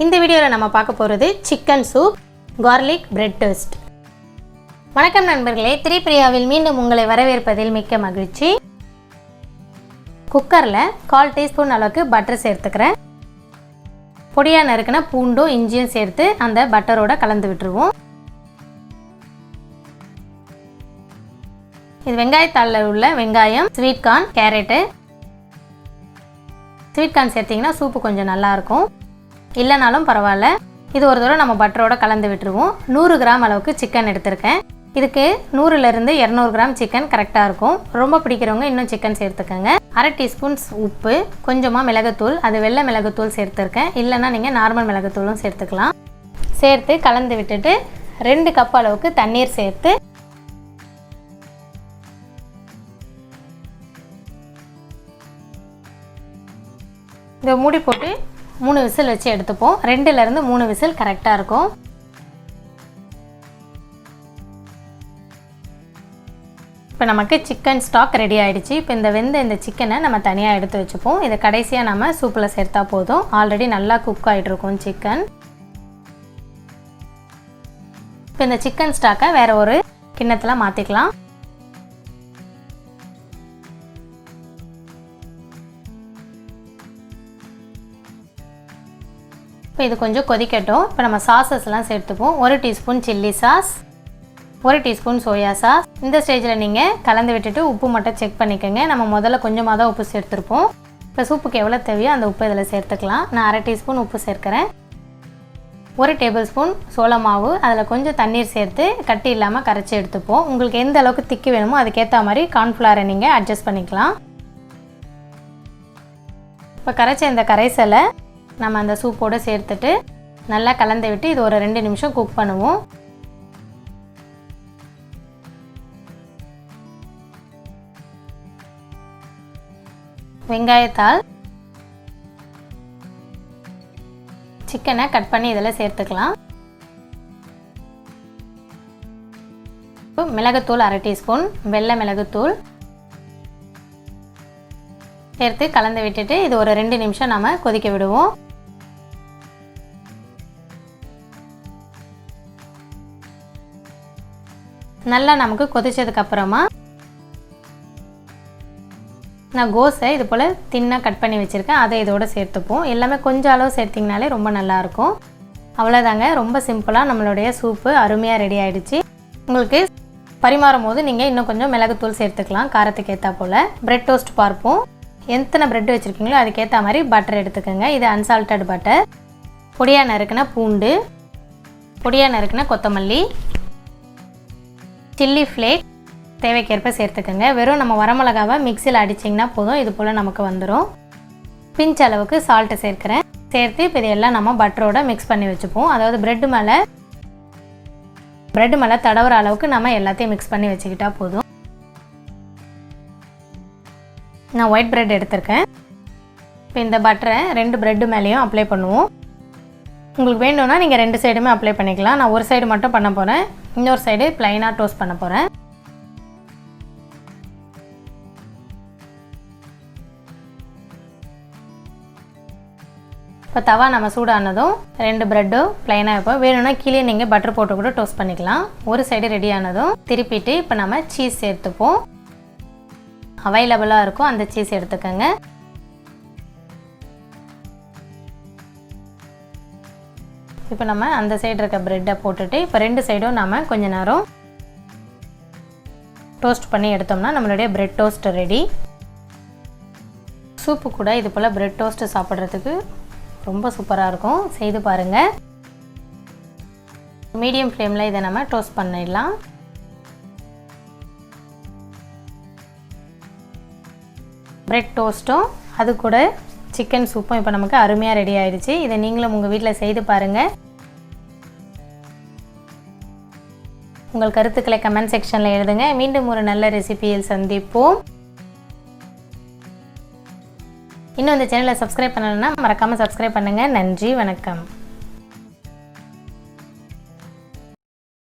இந்த வீடியோவில் நம்ம பார்க்க போகிறது chicken soup garlic bread toast. வணக்கம் நண்பர்களே, திரிபிரியாவில் மீண்டும் உங்களை வரவேற்பதில் மிக்க மகிழ்ச்சி. குக்கரில் 1/4 டீஸ்பூன் அளவுக்கு பட்டர் சேர்த்துக்கிறேன். பொடியாக நறுக்கின பூண்டும் இஞ்சியும் சேர்த்து அந்த பட்டரோட கலந்து விட்டுருவோம். இது வெங்காயத்தாளில் உள்ள வெங்காயம், sweet corn, carrot. Sweet corn சேர்த்திங்கன்னா சூப்பு கொஞ்சம் நல்லாயிருக்கும், இல்லைனாலும் பரவாயில்ல. இது ஒரு தடவை நம்ம பட்டரோட கலந்து விட்டுருவோம். 100 கிராம் அளவுக்கு சிக்கன் எடுத்திருக்கேன். இதுக்கு 100லேருந்து 200 கிராம் சிக்கன் கரெக்டாக இருக்கும். ரொம்ப பிடிக்கிறவங்க இன்னும் சிக்கன் சேர்த்துக்கோங்க. 1/2 டீஸ்பூன் உப்பு, கொஞ்சமாக மிளகுத்தூள், அது வெள்ளை மிளகுத்தூள் சேர்த்துருக்கேன், இல்லைன்னா நீங்கள் நார்மல் மிளகுத்தூளும் சேர்த்துக்கலாம். சேர்த்து கலந்து விட்டுட்டு 2 கப் அளவுக்கு தண்ணீர் சேர்த்து இதை மூடி போட்டு 3 விசில் வச்சு எடுத்துப்போம். 2லேருந்து 3 விசில் கரெக்டாக இருக்கும். இப்போ நமக்கு சிக்கன் ஸ்டாக் ரெடி ஆகிடுச்சு. இப்போ இந்த சிக்கனை நம்ம தனியாக எடுத்து வச்சுப்போம். இதை கடைசியாக நம்ம சூப்பில் சேர்த்தா போதும். ஆல்ரெடி நல்லா குக் ஆகிட்ருக்கும் சிக்கன். இப்போ இந்த சிக்கன் ஸ்டாக்கை வேறு ஒரு கிண்ணத்தில் மாற்றிக்கலாம். இப்போ இது கொஞ்சம் கொதிக்கட்டும். இப்போ நம்ம சாஸஸ்லாம் சேர்த்துப்போம். 1 teaspoon chilli sauce, 1 teaspoon soya sauce. இந்த ஸ்டேஜில் நீங்கள் கலந்து விட்டுட்டு உப்பு மட்டும் செக் பண்ணிக்கோங்க. நம்ம முதல்ல கொஞ்சமாக தான் உப்பு சேர்த்துருப்போம். இப்போ சூப்புக்கு எவ்வளோ தேவையோ அந்த உப்பு இதில் சேர்த்துக்கலாம். நான் 1/2 டீஸ்பூன் உப்பு சேர்க்குறேன். 1 டேபிள் ஸ்பூன் சோள மாவு, அதில் கொஞ்சம் தண்ணீர் சேர்த்து கட்டி இல்லாமல் கரைச்சி எடுத்துப்போம். உங்களுக்கு எந்த அளவுக்கு திக்கி வேணுமோ அதுக்கேற்ற மாதிரி கார்ன்ஃப்ளவரை நீங்கள் அட்ஜஸ்ட் பண்ணிக்கலாம். இப்போ கரைச்ச இந்த கரைசலை நம்ம அந்த சூப்போடு சேர்த்துட்டு நல்லா கலந்து விட்டு இது ஒரு 2 நிமிஷம் குக் பண்ணுவோம். வெங்காயத்தாள், சிக்கனை கட் பண்ணி இதில் சேர்த்துக்கலாம். மிளகுத்தூள் 1/2 டீஸ்பூன், வெள்ளை மிளகுத்தூள் சேர்த்து கலந்து விட்டுட்டு இது ஒரு 2 நிமிஷம் நம்ம கொதிக்க விடுவோம். நல்லா நமக்கு கொதிச்சதுக்கப்புறமா நான் கோஸை இது போல் தின்னாக கட் பண்ணி வச்சுருக்கேன், அதை இதோட சேர்த்துப்போம். எல்லாமே கொஞ்சம் அளவு சேர்த்திங்கனாலே ரொம்ப நல்லாயிருக்கும். அவ்வளோதாங்க, ரொம்ப சிம்பிளாக நம்மளுடைய சூப்பு அருமையாக ரெடி ஆகிடுச்சு. உங்களுக்கு பரிமாறும் போது நீங்கள் இன்னும் கொஞ்சம் மிளகுத்தூள் சேர்த்துக்கலாம், காரத்துக்கு ஏற்றா போல். பிரெட் டோஸ்ட் பார்ப்போம். எத்தனை ப்ரெட் வச்சுருக்கீங்களோ அதுக்கேற்ற மாதிரி பட்டர் எடுத்துக்கோங்க. இது அன்சால்டட் பட்டர். பொடியாக நறுக்கின பூண்டு, பொடியாக நறுக்கின கொத்தமல்லி, சில்லி ஃப்ளேக் தேவைக்கேற்ப சேர்த்துக்கோங்க. வெறும் நம்ம வரமிளகாவை மிக்சியில் அடிச்சிங்கன்னா போதும், இது போல் நமக்கு வந்துடும். பிஞ்ச் அளவுக்கு சால்ட்டு சேர்க்குறேன். சேர்த்து இப்போ இதெல்லாம் நம்ம பட்டரோட மிக்ஸ் பண்ணி வச்சுப்போம். அதாவது ப்ரெட்டு மேலே தடவுற அளவுக்கு நம்ம எல்லாத்தையும் மிக்ஸ் பண்ணி வச்சுக்கிட்டா போதும். நான் ஒயிட் ப்ரெட் எடுத்திருக்கேன். இப்போ இந்த பட்டரை 2 ப்ரெட்டு மேலேயும் அப்ளை பண்ணுவோம். உங்களுக்கு வேணும்னா நீங்கள் 2 சைடுமே அப்ளை பண்ணிக்கலாம். நான் ஒரு சைடு மட்டும் பண்ண போகிறேன், இன்னொரு சைடு ப்ளைனாக டோஸ்ட் பண்ண போகிறேன். இப்போ தவா நம்ம சூடானதும் 2 ப்ரெட்டும் ப்ளைனாக வைப்போம். வேணும்னா கீழே நீங்கள் பட்டர் போட்டு கூட டோஸ்ட் பண்ணிக்கலாம். ஒரு சைடு ரெடி ஆனதும் திருப்பிட்டு இப்போ நம்ம சீஸ் சேர்த்துப்போம். அவைலபிளாக இருக்கும் அந்த சீஸ் எடுத்துக்கோங்க. இப்போ நம்ம அந்த சைடு இருக்க ப்ரெட்டை போட்டுட்டு இப்போ 2 சைடும் நம்ம கொஞ்ச நேரம் டோஸ்ட் பண்ணி எடுத்தோம்னா நம்மளுடைய பிரெட் டோஸ்ட் ரெடி. சூப்பு கூட இது போல் பிரெட் டோஸ்ட்டு சாப்பிட்றதுக்கு ரொம்ப சூப்பராக இருக்கும். செய்து பாருங்கள். மீடியம் ஃப்ளேமில் இதை நம்ம டோஸ்ட் பண்ணிடலாம். பிரெட் டோஸ்ட்டும் அது கூட சிக்கன் சூப்பும் இப்போ நமக்கு அருமையாக ரெடி ஆகிடுச்சு. இதை நீங்களும் உங்கள் வீட்டில் செய்து பாருங்கள். உங்கள் கருத்துக்களை கமெண்ட் செக்ஷனில் எழுதுங்க. மீண்டும் ஒரு நல்ல ரெசிபியில் சந்திப்போம். இன்னும் இந்த சேனலை சப்ஸ்கிரைப் பண்ணலைன்னா மறக்காமல் சப்ஸ்கிரைப் பண்ணுங்கள். நன்றி, வணக்கம்.